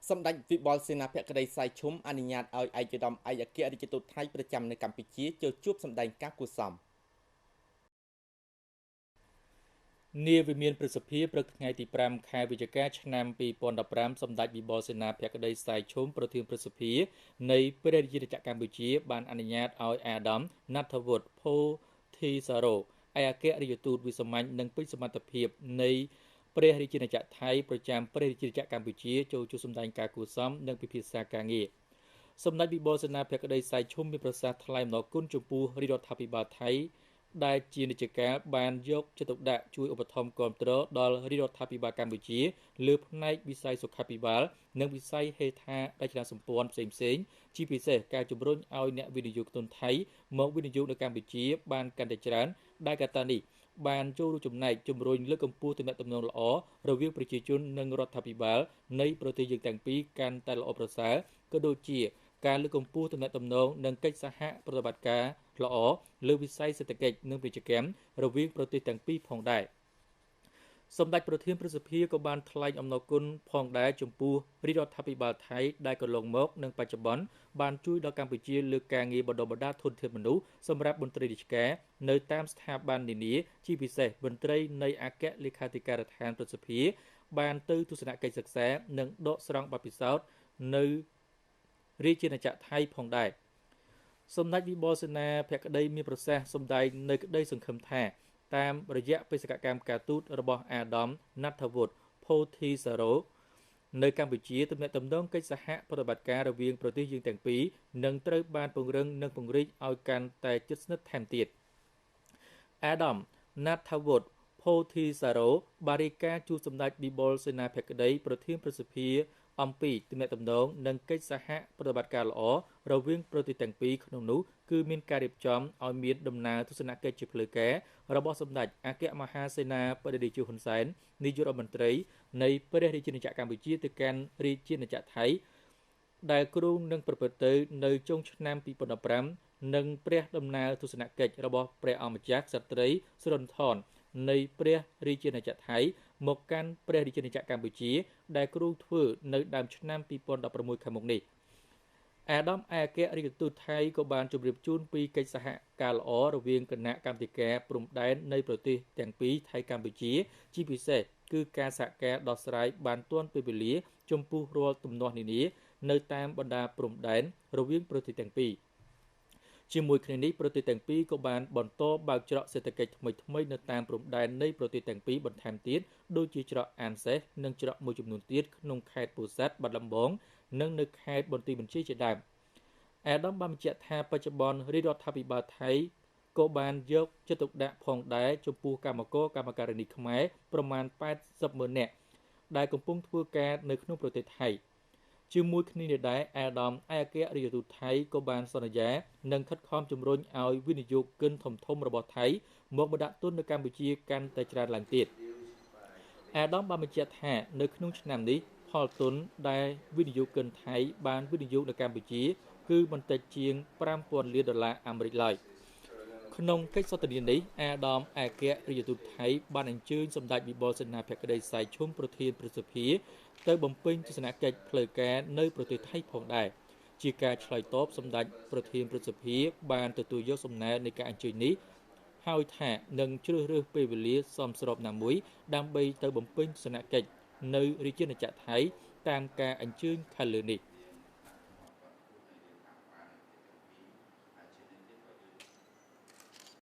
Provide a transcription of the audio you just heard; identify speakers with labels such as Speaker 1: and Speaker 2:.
Speaker 1: សម្ដេចវិបុលសេនាភក្តីសៃឈុំអនុញ្ញាតឲ្យឯកឧត្តមឯកអគ្គរដ្ឋទូតថៃប្រចាំនៅកម្ពុជាចូលជួបសម្ដែងការគួរសមនាវិមានប្រសិទ្ធភាពព្រឹកថ្ងៃទី5ខែវិច្ឆិកាឆ្នាំ2015សម្ដេចវិបុលសេនាភក្តីសៃឈុំប្រធានប្រសិទ្ធភាពនៃព្រះរាជាណាចក្រកម្ពុជាបានអនុញ្ញាតឲ្យអាដាមណាត់ថវុឌ្ឍផូធីសារ៉ូឯកអគ្គរដ្ឋទូតវិសាមញ្ញនិងពេញសមត្ថភាពនៃព្រះរាជាណាចក្រថៃប្រចាំព្រះរាជាណាចក្រកម្ពុជាចូលជួបសម្ដែងការគួរសមនិងពិភាក្សាការងារសម្ដេចវិបុលសេនាភក្តីសៃឈុំមានប្រសាសន៍ថ្លែងអំណរគុណចំពោះរាជរដ្ឋាភិបាលថៃដែលជានិច្ចកាលបានយកចិត្តទុកដាក់ជួយឧបត្ថម្ភគាំទ្រដល់រាជរដ្ឋាភិបាលកម្ពុជាលើផ្នែកវិស័យសុខាភិបាលនិងវិស័យហេដ្ឋារចនាសម្ព័ន្ធផ្សេងៗជាពិសេសការជំរុញឲ្យអ្នកវិនិយោគទុនថៃមកវិនិយោគនៅកម្ពុជាបានកាន់តែច្រើនដែលកត្តានេះបានចូលរួមចំណែកជំរុញលើកកម្ពស់ទំនាក់ទំនងល្អរវាងប្រជាជននិងរដ្ឋាភិបាលនៃប្រទេសយើងទាំងពីរកាន់តែល្អប្រសើរក៏ដូចជាការលើកកម្ពស់ទំនាក់ទំនងនិងកិច្ចសហប្រតិបត្តិការល្អលើវិស័យសេដ្ឋកិច្ចនិងពាណិជ្ជកម្មរវាងប្រទេសទាំងពីរផងដែរសម្ដេចប្រធានប្រសិទ្ធិក៏បានថ្លែងអំណរគុណផងដែរចំពោះរាជរដ្ឋាភិបាលថៃដែលកន្លងមកនិងបច្ចុប្បន្នបានជួយដល់កម្ពុជាលើការងារបណ្ដុះបណ្ដាលធនធានមនុស្សសម្រាប់មន្ត្រីរាជការនៅតាមស្ថាប័ននានាជាពិសេសមន្ត្រីនៃអគ្គលេខាធិការដ្ឋានប្រសិទ្ធិបានទៅទស្សនកិច្ចសិក្សានិងដកស្រង់បទពិសោធន៍នៅរាជាណាចក្រថៃផងដែរសម្ដេចវិបុលសេនាភក្តីមានប្រសាសន៍សម្ដែងនៅក្តីសង្ឃឹមថាតាមរយៈបេសកកម្មការទូតរបស់អាដាមណាត់ថវុឌ្ឍផូធីសារ៉ូនៅកម្ពុជាទំនាក់ទំនងកិច្ចសហប្រតិបត្តិការរវាងប្រទេសយើងទាំងពីរនឹងត្រូវបានពង្រឹងនិងពង្រីកឲ្យកាន់តែជិតស្និទ្ធថែមទៀតអាដាមណាត់ថវុឌ្ឍផូធីសារ៉ូបានរាយការណ៍ជួបសម្ដេចវិបុលសេនាភក្តីប្រធានប្រសិទ្ធិអំពីទំនាក់ទំនងនិងកិច្ចសហប្រតិបត្តិការល្អរវាងប្រទេសទាំងពីរក្នុងនោះគឺមានការរៀបចំឲ្យមានដំណើរទស្សនកិច្ចជាផ្លូវការរបស់សម្ដេចអគ្គមហាសេនាបតីតេជោហ៊ុនសែននាយករដ្ឋមន្ត្រីនៃព្រះរាជាណាចក្រកម្ពុជាទៅកាន់រាជាណាចក្រថៃដែលគ្រោងនឹងប្រព្រឹត្តទៅនៅចុងឆ្នាំ2015និងព្រះដំណើរទស្សនកិច្ចរបស់ព្រះអង្គម្ចាស់ក្សត្រីសុរិនធននៃព្រះរាជាណាចក្រថៃមកកាន់ព្រះរាជាណាចក្រកម្ពុជាដែលគ្រោងធ្វើនៅដើមឆ្នាំ2016ខាងមុខនេះអាដាមឯកអគ្គរដ្ឋទូតថៃក៏បានជម្រាបជូនពីកិច្ចសហការល្អរវាងគណៈកម្មាធិការព្រំដែននៃប្រទេសទាំងពីរថៃកម្ពុជាជាពិសេសគឺការសហការដោះស្រាយបានទាន់ពេលវេលាចំពោះរាល់ទំនាស់នានានៅតាមបណ្ដាព្រំដែនរវាងប្រទេសទាំងពីរជាមួយគ្នានេះប្រទេសទាំងពីរក៏បានបន្តបើកច្រកសេដ្ឋកិច្ចថ្មីៗនៅតាមព្រំដែននៃប្រទេសទាំងពីរបន្ថែមទៀតដូចជាច្រកអានសេសនិងច្រកមួយចំនួនទៀតក្នុងខេត្តពោធិ៍សាត់បាត់ដំបងនិងនៅខេត្តបន្ទាយមានជ័យជាដើមអាដាមបានបញ្ជាក់ថាបច្ចុប្បន្នរាជរដ្ឋាភិបាលថៃក៏បានយកចិត្តទុកដាក់ផងដែរចំពោះកម្មករកម្មការិនីខ្មែរប្រមាណ80,000នាក់ដែលកំពុងធ្វើការនៅក្នុងប្រទេសថៃជាមួយគ្នានេះដែរអាដាមឯកអគ្គរដ្ឋទូតថៃក៏បានសន្យានឹងខិតខំជំរុញឲ្យវិនិយោគិនធំៗរបស់ថៃមកបណ្ដាក់ទុននៅកម្ពុជាកាន់តែច្រើនឡើងទៀតអាដាមបានបញ្ជាក់ថានៅក្នុងឆ្នាំនេះផលទុនដែលវិនិយោគិនថៃបានវិនិយោគនៅកម្ពុជាគឺមិនតិចជាង$5,000 លានអាមេរិកឡើយក្នុងកិច្ចសន្ទនានេះអាដាមឯកអគ្គរដ្ឋទូតថៃបានអញ្ជើញសម្ដេចវិបុលសេនាភក្តីសៃឈុំប្រធានប្រសិទ្ធិទៅបំពេញទស្សនកិច្ចផ្លូវការនៅប្រទេសថៃផងដែរជាការឆ្លើយតបសម្ដេចប្រធានប្រសិទ្ធិបានទទួលយកសំណើនៃការអញ្ជើញនេះហើយថានឹងជ្រើសរើសពេលវេលាសមស្របណាមួយដើម្បីទៅបំពេញទស្សនកិច្ចនៅរាជាណាចក្រថៃតាមការអញ្ជើញខាងលើនេះ